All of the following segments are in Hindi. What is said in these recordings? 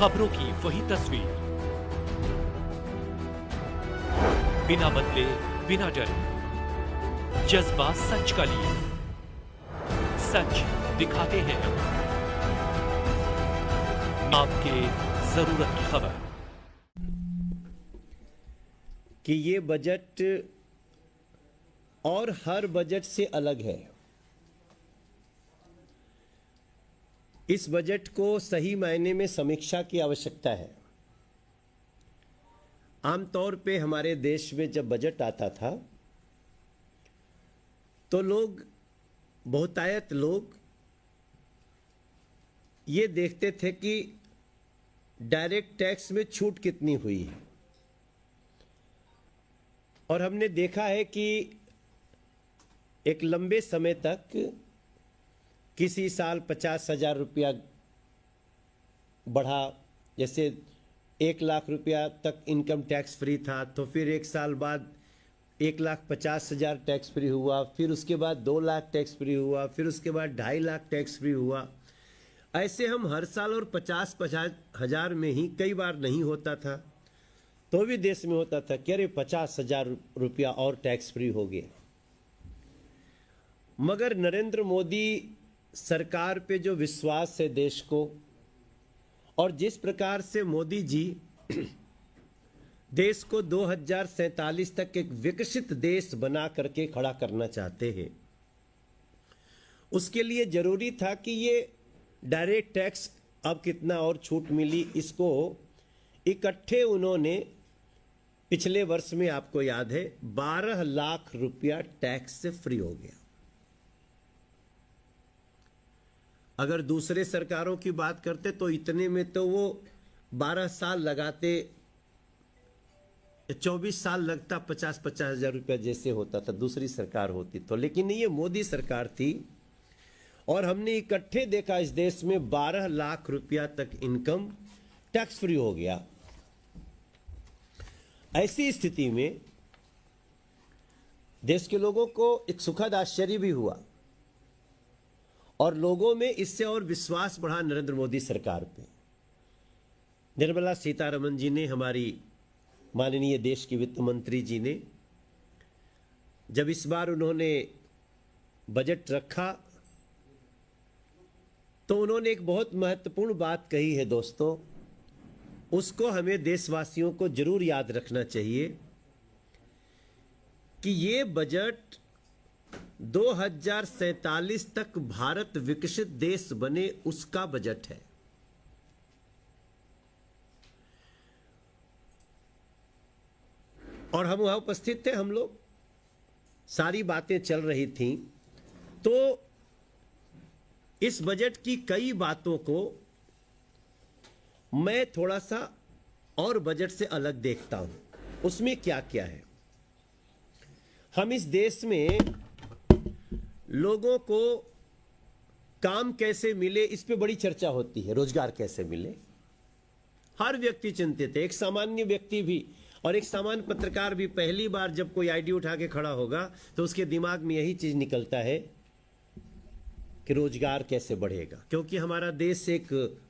खबरों की वही तस्वीर, बिना बदले बिना डरे, जज्बा सच का लिए, सच दिखाते हैं आपके जरूरत की खबर। कि ये बजट और हर बजट से अलग है। इस बजट को सही मायने में समीक्षा की आवश्यकता है। आमतौर पे हमारे देश में जब बजट आता था तो बहुतायत लोग ये देखते थे कि डायरेक्ट टैक्स में छूट कितनी हुई है, और हमने देखा है कि एक लंबे समय तक किसी साल 50,000 रुपया बढ़ा, जैसे 1,00,000 रुपया तक इनकम टैक्स फ्री था, तो फिर एक साल बाद 1,50,000 टैक्स फ्री हुआ, फिर उसके बाद 2,00,000 टैक्स फ्री हुआ, फिर उसके बाद 2.5 लाख टैक्स फ्री हुआ। ऐसे हम हर साल और 50,000 में ही, कई बार नहीं होता था तो भी देश में होता था कि अरे 50,000 रुपया और टैक्स फ्री हो गया। मगर नरेंद्र मोदी सरकार पे जो विश्वास है देश को, और जिस प्रकार से मोदी जी देश को 2047 तक एक विकसित देश बना करके खड़ा करना चाहते हैं, उसके लिए जरूरी था कि ये डायरेक्ट टैक्स अब कितना और छूट मिली, इसको इकट्ठे उन्होंने पिछले वर्ष में, आपको याद है, 12 लाख रुपया टैक्स से फ्री हो गया। अगर दूसरे सरकारों की बात करते तो इतने में तो वो 12 साल लगाते, 24 साल लगता, 50,000 रुपया जैसे होता था दूसरी सरकार होती तो। लेकिन ये मोदी सरकार थी और हमने इकट्ठे देखा इस देश में 12 लाख रुपया तक इनकम टैक्स फ्री हो गया। ऐसी स्थिति में देश के लोगों को एक सुखद आश्चर्य भी हुआ और लोगों में इससे और विश्वास बढ़ा नरेंद्र मोदी सरकार पे। निर्मला सीतारमण जी ने, हमारी माननीय देश की वित्त मंत्री जी ने, जब इस बार उन्होंने बजट रखा तो उन्होंने एक बहुत महत्वपूर्ण बात कही है दोस्तों, उसको हमें देशवासियों को जरूर याद रखना चाहिए कि ये बजट 2047 तक भारत विकसित देश बने उसका बजट है। और हम वहां उपस्थित थे, हम लोग, सारी बातें चल रही थीं, तो इस बजट की कई बातों को मैं थोड़ा सा और बजट से अलग देखता हूं। उसमें क्या क्या है, हम इस देश में लोगों को काम कैसे मिले, इस पे बड़ी चर्चा होती है। रोजगार कैसे मिले, हर व्यक्ति चिंतित है, एक सामान्य व्यक्ति भी और एक सामान्य पत्रकार भी। पहली बार जब कोई आईडी उठा के खड़ा होगा तो उसके दिमाग में यही चीज निकलता है कि रोजगार कैसे बढ़ेगा, क्योंकि हमारा देश एक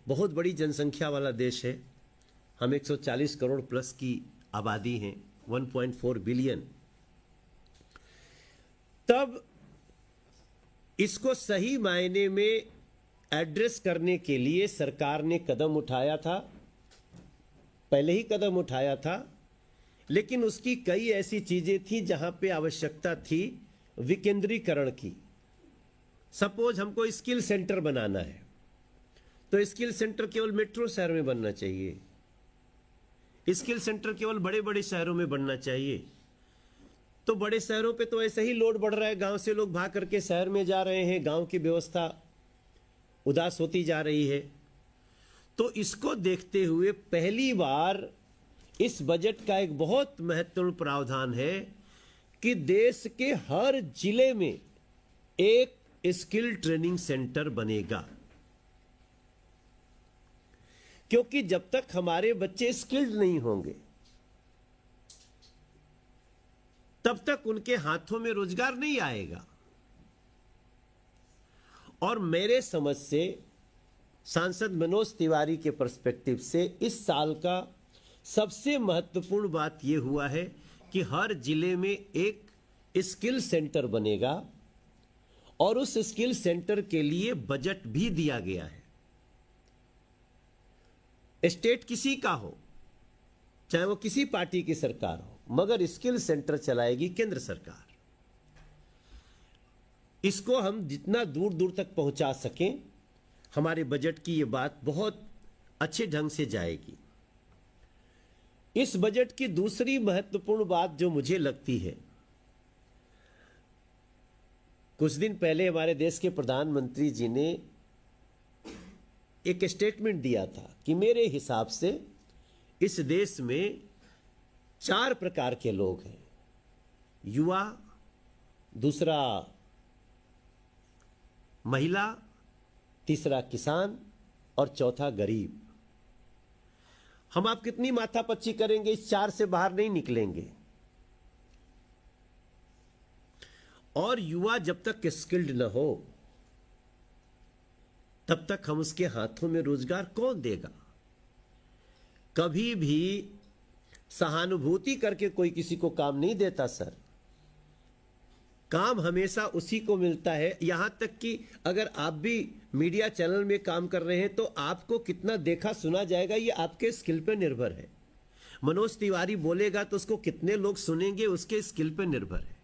बहुत बड़ी जनसंख्या वाला देश है। हम 140 करोड़ प्लस की आबादी हैं, 1.4 बिलियन। तब इसको सही मायने में एड्रेस करने के लिए सरकार ने कदम उठाया था, पहले ही कदम उठाया था, लेकिन उसकी कई ऐसी चीजें थी जहां पे आवश्यकता थी विकेंद्रीकरण की। सपोज हमको स्किल सेंटर बनाना है तो स्किल सेंटर केवल मेट्रो शहर में बनना चाहिए, स्किल सेंटर केवल बड़े बड़े शहरों में बनना चाहिए। तो बड़े शहरों पे तो ऐसे ही लोड बढ़ रहा है, गांव से लोग भाग करके शहर में जा रहे हैं, गांव की व्यवस्था उदास होती जा रही है। तो इसको देखते हुए पहली बार इस बजट का एक बहुत महत्वपूर्ण प्रावधान है कि देश के हर जिले में एक स्किल ट्रेनिंग सेंटर बनेगा। क्योंकि जब तक हमारे बच्चे स्किल्ड नहीं होंगे तब तक उनके हाथों में रोजगार नहीं आएगा। और मेरे समझ से सांसद मनोज तिवारी के पर्सपेक्टिव से इस साल का सबसे महत्वपूर्ण बात यह हुआ है कि हर जिले में एक स्किल सेंटर बनेगा और उस स्किल सेंटर के लिए बजट भी दिया गया है। स्टेट किसी का हो, चाहे वो किसी पार्टी की सरकार हो, मगर स्किल सेंटर चलाएगी केंद्र सरकार। इसको हम जितना दूर दूर तक पहुंचा सकें, हमारे बजट की ये बात बहुत अच्छे ढंग से जाएगी। इस बजट की दूसरी महत्वपूर्ण बात जो मुझे लगती है, कुछ दिन पहले हमारे देश के प्रधानमंत्री जी ने एक स्टेटमेंट दिया था कि मेरे हिसाब से इस देश में 4 प्रकार के लोग हैं। युवा, दूसरा महिला, तीसरा किसान और चौथा गरीब। हम आप कितनी माथापच्ची करेंगे, इस 4 से बाहर नहीं निकलेंगे। और युवा जब तक स्किल्ड न हो तब तक हम उसके हाथों में रोजगार कौन देगा। कभी भी सहानुभूति करके कोई किसी को काम नहीं देता सर। काम हमेशा उसी को मिलता है। यहां तक कि अगर आप भी मीडिया चैनल में काम कर रहे हैं तो आपको कितना देखा सुना जाएगा ये आपके स्किल पे निर्भर है। मनोज तिवारी बोलेगा तो उसको कितने लोग सुनेंगे उसके स्किल पे निर्भर है।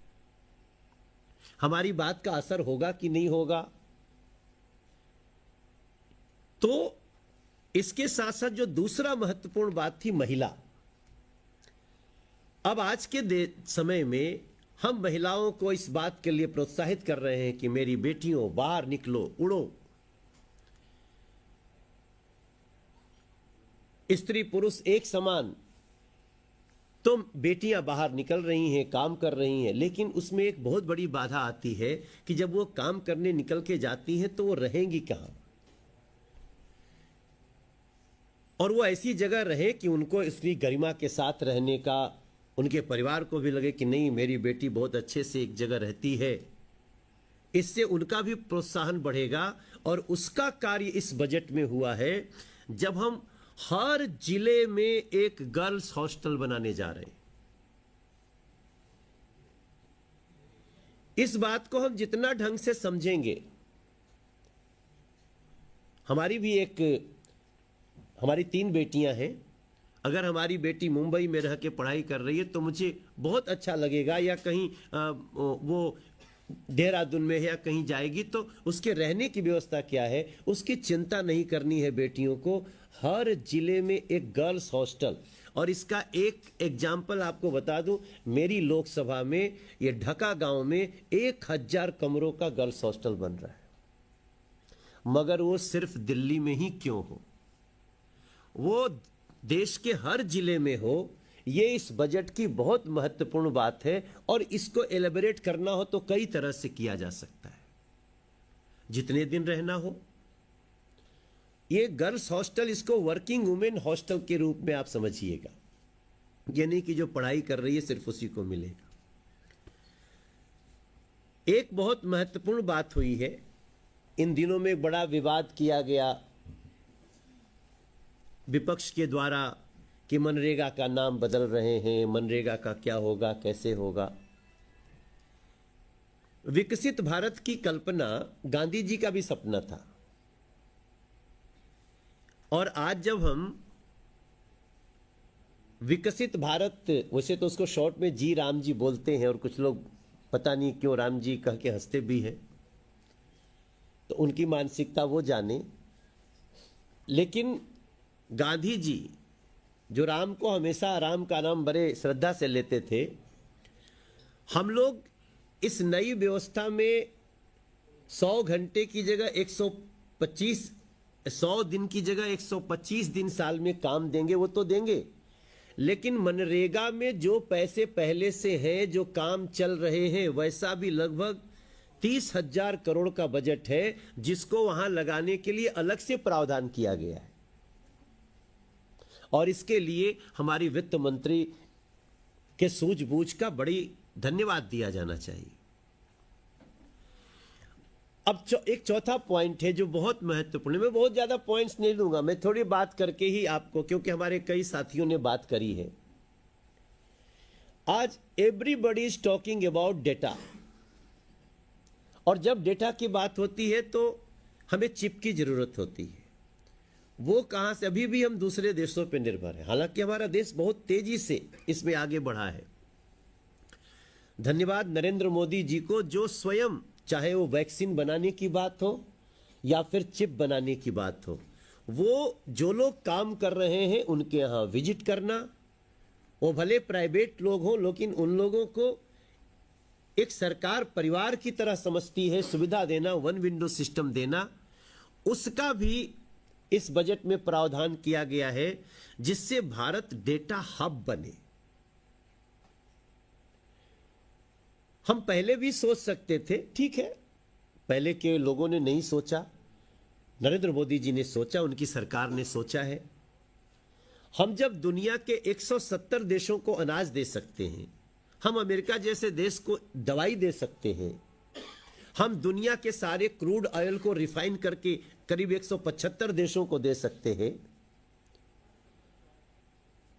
हमारी बात का असर होगा कि नहीं होगा। तो इसके साथ साथ जो दूसरा महत्वपूर्ण बात थी, महिला। अब आज के समय में हम महिलाओं को इस बात के लिए प्रोत्साहित कर रहे हैं कि मेरी बेटियों बाहर निकलो, उड़ो। स्त्री पुरुष एक समान। तो बेटियां बाहर निकल रही हैं, काम कर रही हैं, लेकिन उसमें एक बहुत बड़ी बाधा आती है कि जब वो काम करने निकल के जाती हैं तो वो रहेंगी कहां, और वो ऐसी जगह रहे कि उनको इसकी गरिमा के साथ रहने का, उनके परिवार को भी लगे कि नहीं मेरी बेटी बहुत अच्छे से एक जगह रहती है। इससे उनका भी प्रोत्साहन बढ़ेगा। और उसका कार्य इस बजट में हुआ है जब हम हर जिले में एक गर्ल्स हॉस्टल बनाने जा रहे हैं। इस बात को हम जितना ढंग से समझेंगे, हमारी 3 बेटियां हैं। अगर हमारी बेटी मुंबई में रह के पढ़ाई कर रही है तो मुझे बहुत अच्छा लगेगा, या कहीं वो देहरादून में है या कहीं जाएगी तो उसके रहने की व्यवस्था क्या है, उसकी चिंता नहीं करनी है बेटियों को। हर जिले में एक गर्ल्स हॉस्टल। और इसका एक एग्जाम्पल आपको बता दूं, मेरी लोकसभा में ये ढका गांव में 1000 कमरों का गर्ल्स हॉस्टल बन रहा है। मगर वो सिर्फ दिल्ली में ही क्यों हो, वो देश के हर जिले में हो। ये इस बजट की बहुत महत्वपूर्ण बात है। और इसको एलेबोरेट करना हो तो कई तरह से किया जा सकता है, जितने दिन रहना हो। ये गर्ल्स हॉस्टल, इसको वर्किंग वुमेन हॉस्टल के रूप में आप समझिएगा। ये नहीं कि जो पढ़ाई कर रही है सिर्फ उसी को मिलेगा। एक बहुत महत्वपूर्ण बात हुई है, इन दिनों में बड़ा विवाद किया गया विपक्ष के द्वारा कि मनरेगा का नाम बदल रहे हैं, मनरेगा का क्या होगा, कैसे होगा। विकसित भारत की कल्पना गांधी जी का भी सपना था। और आज जब हम विकसित भारत, वैसे तो उसको शॉर्ट में जी राम जी बोलते हैं और कुछ लोग पता नहीं क्यों राम जी कह के हंसते भी हैं, तो उनकी मानसिकता वो जाने। लेकिन गांधी जी जो राम को हमेशा, राम का नाम बड़े श्रद्धा से लेते थे, हम लोग इस नई व्यवस्था में 100 घंटे की जगह 100 दिन की जगह 125 दिन साल में काम देंगे। वो तो देंगे, लेकिन मनरेगा में जो पैसे पहले से हैं, जो काम चल रहे हैं, वैसा भी लगभग 30,000 करोड़ का बजट है जिसको वहां लगाने के लिए अलग से प्रावधान किया गया है। और इसके लिए हमारी वित्त मंत्री के सूझबूझ का बड़ी धन्यवाद दिया जाना चाहिए। अब एक चौथा पॉइंट है जो बहुत महत्वपूर्ण है। मैं बहुत ज्यादा पॉइंट्स नहीं लूंगा, मैं थोड़ी बात करके ही आपको, क्योंकि हमारे कई साथियों ने बात करी है। आज everybody is talking about data, और जब डेटा की बात होती है तो हमें चिप की जरूरत होती है। वो कहां से? अभी भी हम दूसरे देशों पर निर्भर हैं, हालांकि हमारा देश बहुत तेजी से इसमें आगे बढ़ा है। धन्यवाद नरेंद्र मोदी जी को, जो स्वयं, चाहे वो वैक्सीन बनाने की बात हो या फिर चिप बनाने की बात हो, वो जो लोग काम कर रहे हैं उनके यहां विजिट करना, वो भले प्राइवेट लोग हों लेकिन उन लोगों को एक सरकार परिवार की तरह समझती है, सुविधा देना, वन विंडो सिस्टम देना, उसका भी इस बजट में प्रावधान किया गया है, जिससे भारत डेटा हब बने। हम पहले भी सोच सकते थे, ठीक है, पहले के लोगों ने नहीं सोचा, नरेंद्र मोदी जी ने सोचा, उनकी सरकार ने सोचा है। हम जब दुनिया के 170 देशों को अनाज दे सकते हैं, हम अमेरिका जैसे देश को दवाई दे सकते हैं, हम दुनिया के सारे क्रूड ऑयल को रिफाइन करके करीब 175 देशों को दे सकते हैं,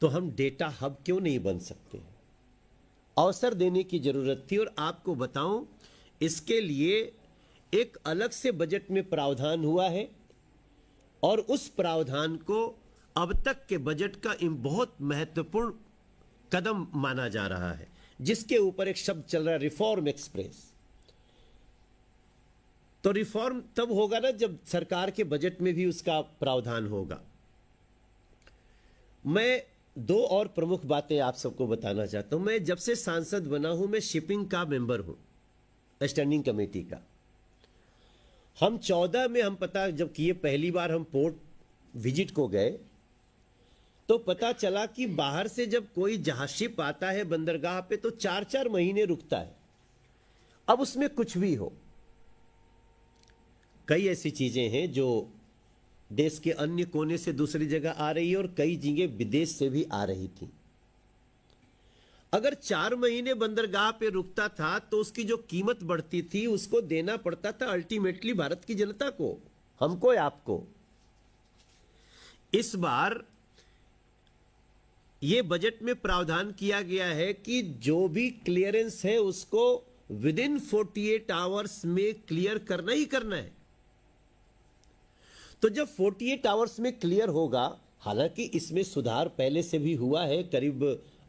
तो हम डेटा हब क्यों नहीं बन सकते? अवसर देने की जरूरत थी। और आपको बताऊं, इसके लिए एक अलग से बजट में प्रावधान हुआ है, और उस प्रावधान को अब तक के बजट का बहुत महत्वपूर्ण कदम माना जा रहा है, जिसके ऊपर एक शब्द चल रहा है, रिफॉर्म एक्सप्रेस। तो रिफॉर्म तब होगा ना जब सरकार के बजट में भी उसका प्रावधान होगा। मैं दो और प्रमुख बातें आप सबको बताना चाहता हूं। मैं जब से सांसद बना हूं, मैं शिपिंग का मेंबर हूं, स्टैंडिंग कमेटी का। हम 14 में, हम पता जब किए, पहली बार हम पोर्ट विजिट को गए, तो पता चला कि बाहर से जब कोई जहाज शिप आता है बंदरगाह पे तो 4-4 महीने रुकता है। अब उसमें कुछ भी हो, कई ऐसी चीजें हैं जो देश के अन्य कोने से दूसरी जगह आ रही है, और कई चीजें विदेश से भी आ रही थी। अगर 4 महीने बंदरगाह पे रुकता था तो उसकी जो कीमत बढ़ती थी उसको देना पड़ता था अल्टीमेटली भारत की जनता को, हमको या आपको। इस बार ये बजट में प्रावधान किया गया है कि जो भी क्लियरेंस है उसको विद इन 48 आवर्स में क्लियर करना ही करना है। तो जब 48 आवर्स में क्लियर होगा, हालांकि इसमें सुधार पहले से भी हुआ है, करीब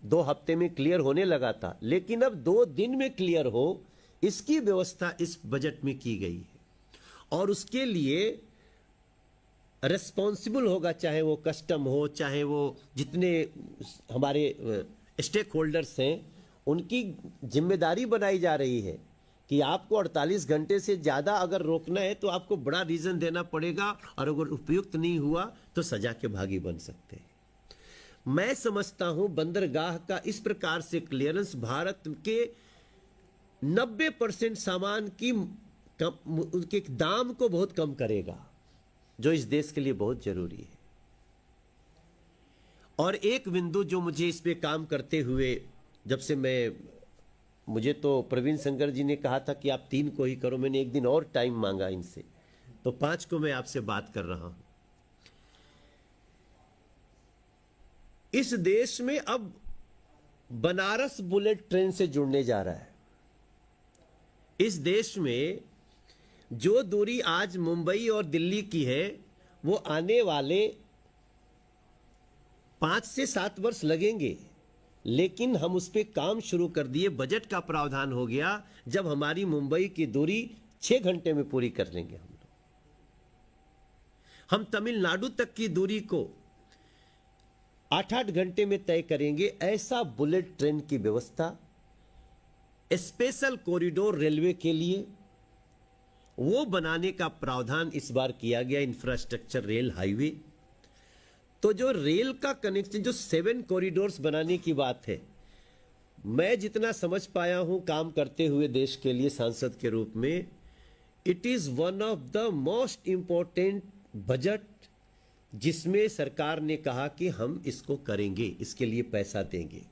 2 हफ्ते में क्लियर होने लगा था, लेकिन अब 2 दिन में क्लियर हो, इसकी व्यवस्था इस बजट में की गई है। और उसके लिए रिस्पॉन्सिबल होगा, चाहे वो कस्टम हो, चाहे वो जितने हमारे स्टेक होल्डर्स हैं, उनकी जिम्मेदारी बनाई जा रही है कि आपको 48 घंटे से ज्यादा अगर रोकना है तो आपको बड़ा रीजन देना पड़ेगा, और अगर उपयुक्त नहीं हुआ तो सजा के भागी बन सकते हैं। मैं समझता हूं बंदरगाह का इस प्रकार से क्लियरेंस भारत के 90% सामान की उनके दाम को बहुत कम करेगा, जो इस देश के लिए बहुत जरूरी है। और एक बिंदु जो मुझे इस पे काम करते हुए, जब से मुझे तो प्रवीण शंकर जी ने कहा था कि आप 3 को ही करो, मैंने एक दिन और टाइम मांगा इनसे, तो 5 को मैं आपसे बात कर रहा हूं। इस देश में अब बनारस बुलेट ट्रेन से जुड़ने जा रहा है। इस देश में जो दूरी आज मुंबई और दिल्ली की है, वो आने वाले 5 से 7 वर्ष लगेंगे, लेकिन हम उस पर काम शुरू कर दिए। बजट का प्रावधान हो गया, जब हमारी मुंबई की दूरी 6 घंटे में पूरी कर लेंगे हम तमिलनाडु तक की दूरी को 8-8 घंटे में तय करेंगे। ऐसा बुलेट ट्रेन की व्यवस्था, स्पेशल कॉरिडोर रेलवे के लिए वो बनाने का प्रावधान इस बार किया गया, इंफ्रास्ट्रक्चर रेल हाईवे। तो जो रेल का कनेक्शन, जो 7 कॉरिडोर्स बनाने की बात है, मैं जितना समझ पाया हूं काम करते हुए देश के लिए सांसद के रूप में, it is one of the most important budget जिसमें सरकार ने कहा कि हम इसको करेंगे, इसके लिए पैसा देंगे।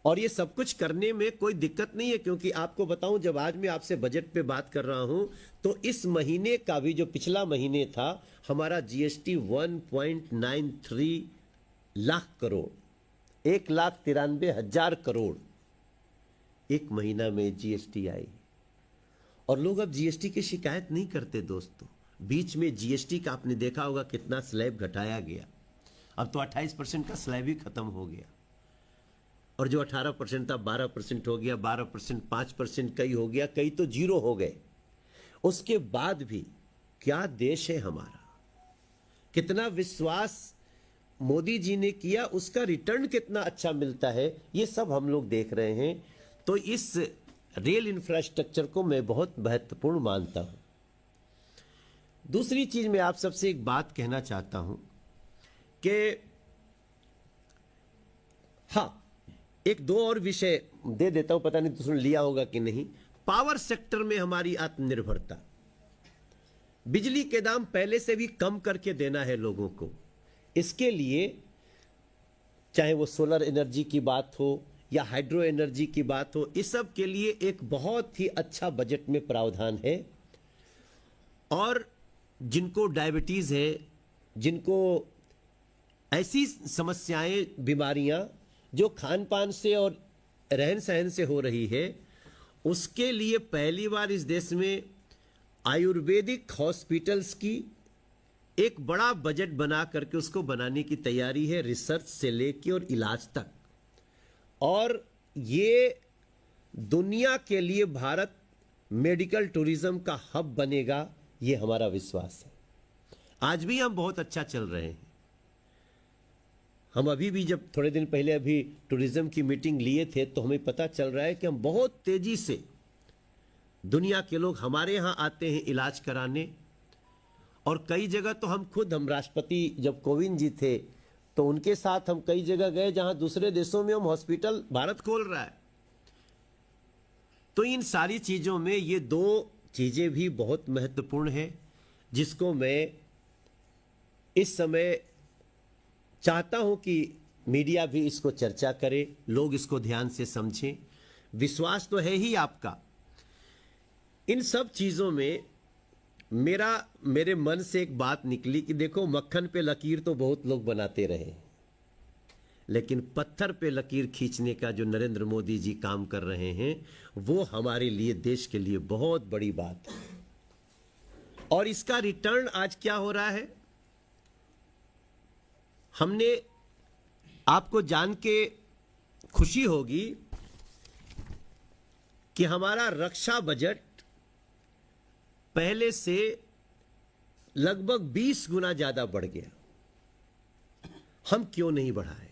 और ये सब कुछ करने में कोई दिक्कत नहीं है, क्योंकि आपको बताऊं, जब आज मैं आपसे बजट पे बात कर रहा हूं तो इस महीने का भी जो पिछला महीने था, हमारा जीएसटी 1.93 लाख करोड़, 1,93,000 करोड़ एक महीना में जीएसटी आई। और लोग अब जीएसटी की शिकायत नहीं करते दोस्तों। बीच में जीएसटी का आपने देखा होगा कितना स्लैब घटाया गया, अब तो 28% का स्लैब ही खत्म हो गया, और जो 18% था 12% हो गया, 12% 5% कई हो गया, कई तो जीरो हो गए। उसके बाद भी क्या देश है हमारा, कितना विश्वास मोदी जी ने किया, उसका रिटर्न कितना अच्छा मिलता है, ये सब हम लोग देख रहे हैं। तो इस रेल इंफ्रास्ट्रक्चर को मैं बहुत महत्वपूर्ण मानता हूं। दूसरी चीज मैं आप सबसे एक बात कहना चाहता हूं कि हां, एक दो और विषय दे देता हूं, पता नहीं तुमने लिया होगा कि नहीं। पावर सेक्टर में हमारी आत्मनिर्भरता, बिजली के दाम पहले से भी कम करके देना है लोगों को। इसके लिए चाहे वो सोलर एनर्जी की बात हो या हाइड्रो एनर्जी की बात हो, इस सब के लिए एक बहुत ही अच्छा बजट में प्रावधान है। और जिनको डायबिटीज है, जिनको ऐसी समस्याएं, बीमारियां जो खान पान से और रहन सहन से हो रही है, उसके लिए पहली बार इस देश में आयुर्वेदिक हॉस्पिटल्स की एक बड़ा बजट बना करके उसको बनाने की तैयारी है, रिसर्च से लेके और इलाज तक। और ये दुनिया के लिए भारत मेडिकल टूरिज्म का हब बनेगा, ये हमारा विश्वास है। आज भी हम बहुत अच्छा चल रहे हैं। हम अभी भी जब थोड़े दिन पहले अभी टूरिज्म की मीटिंग लिए थे तो हमें पता चल रहा है कि हम बहुत तेजी से, दुनिया के लोग हमारे यहाँ आते हैं इलाज कराने। और कई जगह तो हम राष्ट्रपति जब कोविंद जी थे तो उनके साथ हम कई जगह गए जहां दूसरे देशों में हम हॉस्पिटल भारत खोल रहा है। तो इन सारी चीजों में ये दो चीजें भी बहुत महत्वपूर्ण हैं, जिसको मैं इस समय चाहता हूं कि मीडिया भी इसको चर्चा करे, लोग इसको ध्यान से समझें। विश्वास तो है ही आपका। इन सब चीजों में मेरे मन से एक बात निकली कि देखो, मक्खन पे लकीर तो बहुत लोग बनाते रहे, लेकिन पत्थर पे लकीर खींचने का जो नरेंद्र मोदी जी काम कर रहे हैं, वो हमारे लिए, देश के लिए बहुत बड़ी बात है। और इसका रिटर्न आज क्या हो रहा है, हमने, आपको जान के खुशी होगी कि हमारा रक्षा बजट पहले से लगभग 20 गुना ज्यादा बढ़ गया। हम क्यों नहीं बढ़ाए?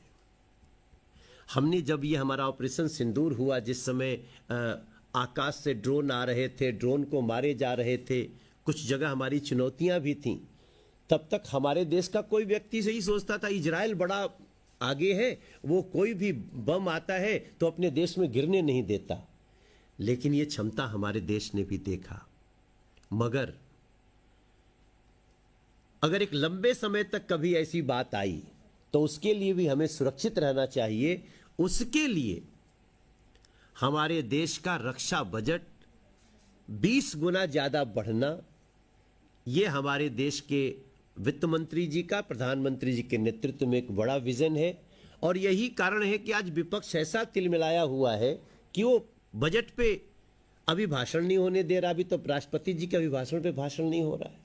हमने जब ये हमारा ऑपरेशन सिंदूर हुआ, जिस समय आकाश से ड्रोन आ रहे थे, ड्रोन को मारे जा रहे थे, कुछ जगह हमारी चुनौतियां भी थीं, तब तक हमारे देश का कोई व्यक्ति से ही सोचता था इजराइल बड़ा आगे है, वो कोई भी बम आता है तो अपने देश में गिरने नहीं देता। लेकिन ये क्षमता हमारे देश ने भी देखा। मगर अगर एक लंबे समय तक कभी ऐसी बात आई तो उसके लिए भी हमें सुरक्षित रहना चाहिए। उसके लिए हमारे देश का रक्षा बजट 20 गुना ज्यादा बढ़ना, यह हमारे देश के वित्त मंत्री जी का, प्रधानमंत्री जी के नेतृत्व में एक बड़ा विजन है। और यही कारण है कि आज विपक्ष ऐसा तिलमिलाया हुआ है कि वो बजट पे अभी भाषण नहीं होने दे रहा। अभी तो राष्ट्रपति जी के अभिभाषण पे भाषण नहीं हो रहा है।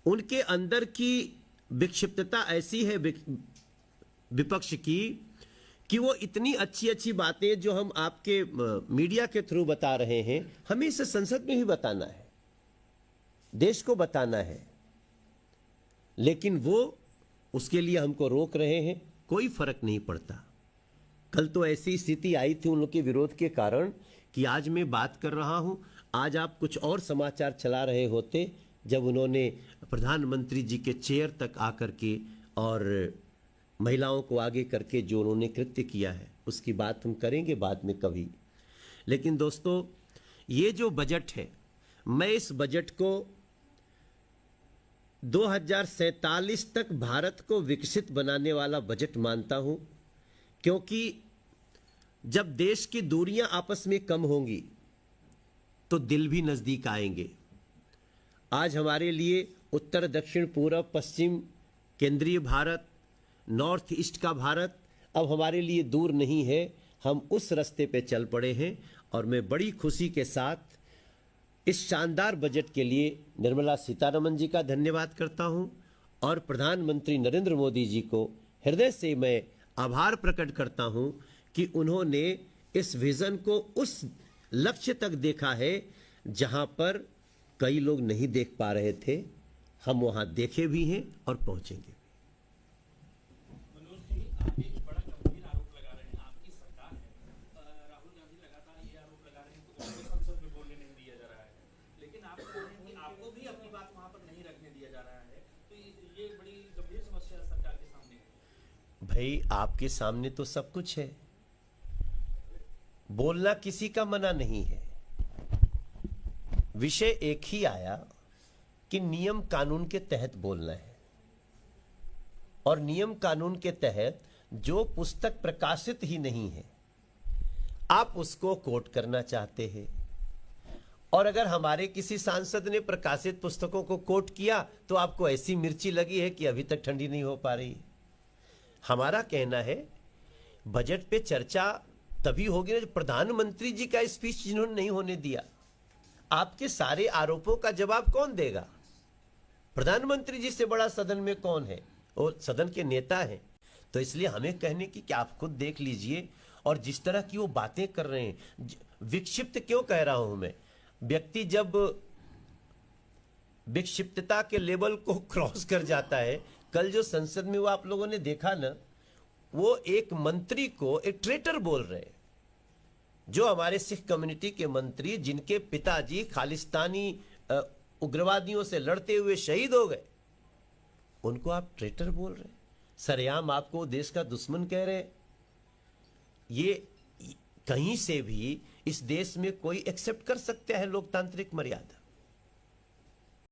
उनके अंदर की विक्षिप्तता ऐसी है विपक्ष की कि वो इतनी अच्छी अच्छी बातें जो हम आपके मीडिया के थ्रू बता रहे हैं, हमें इसे संसद में भी बताना है, देश को बताना है, लेकिन वो उसके लिए हमको रोक रहे हैं। कोई फर्क नहीं पड़ता। कल तो ऐसी स्थिति आई थी उन लोग के विरोध के कारण कि आज मैं बात कर रहा हूं, आज आप कुछ और समाचार चला रहे होते, जब उन्होंने प्रधानमंत्री जी के चेयर तक आकर के और महिलाओं को आगे करके जो उन्होंने कृत्य किया है, उसकी बात हम करेंगे बाद में कभी। लेकिन दोस्तों, ये जो बजट है, मैं इस बजट को 2047 तक भारत को विकसित बनाने वाला बजट मानता हूं। क्योंकि जब देश की दूरियां आपस में कम होंगी तो दिल भी नजदीक आएंगे। आज हमारे लिए उत्तर, दक्षिण, पूरब, पश्चिम, केंद्रीय भारत, नॉर्थ ईस्ट का भारत अब हमारे लिए दूर नहीं है। हम उस रास्ते पे चल पड़े हैं और मैं बड़ी खुशी के साथ इस शानदार बजट के लिए निर्मला सीतारमण जी का धन्यवाद करता हूं और प्रधानमंत्री नरेंद्र मोदी जी को हृदय से मैं आभार प्रकट करता हूं कि उन्होंने इस विजन को उस लक्ष्य तक देखा है जहां पर कई लोग नहीं देख पा रहे थे। हम वहां देखे भी हैं और पहुंचेंगे। मनोज जी, आप एक बड़ा गंभीर आरोप लगा रहे हैं, आपकी सरकार है। राहुल गांधी लगातार ये आरोप लगा रहे हैं कि उनको संसद में बोलने नहीं दिया जा रहा है, लेकिन आप कह रहे हैं कि आपको भी अपनी बात वहां पर नहीं रखने दिया जा रहा है, तो ये बड़ी गंभीर समस्या सरकार के सामने है। भाई, आपके सामने तो सब कुछ है, बोलना किसी का मना नहीं है। विषय एक ही आया कि नियम कानून के तहत बोलना है और नियम कानून के तहत जो पुस्तक प्रकाशित ही नहीं है आप उसको कोट करना चाहते हैं। और अगर हमारे किसी सांसद ने प्रकाशित पुस्तकों को कोट किया तो आपको ऐसी मिर्ची लगी है कि अभी तक ठंडी नहीं हो पा रही। हमारा कहना है बजट पे चर्चा तभी होगी ना जब प्रधानमंत्री जी का स्पीच जिन्होंने नहीं होने दिया। आपके सारे आरोपों का जवाब कौन देगा? प्रधानमंत्री जी से बड़ा सदन में कौन है? वो सदन के नेता हैं। तो इसलिए हमें कहने की कि आप खुद देख लीजिए। और जिस तरह की वो बातें कर रहे हैं, विक्षिप्त क्यों कह रहा हूं मैं? व्यक्ति जब विक्षिप्तता के लेवल को क्रॉस कर जाता है, कल जो संसद में वो आप लोगों ने देखा ना, वो एक मंत्री को एक ट्रेटर बोल रहे हैं। जो हमारे सिख कम्युनिटी के मंत्री, जिनके पिताजी खालिस्तानी उग्रवादियों से लड़ते हुए शहीद हो गए, उनको आप ट्रेटर बोल रहे हैं। सरेआम आपको देश का दुश्मन कह रहे हैं। ये कहीं से भी इस देश में कोई एक्सेप्ट कर सकता है लोकतांत्रिक मर्यादा?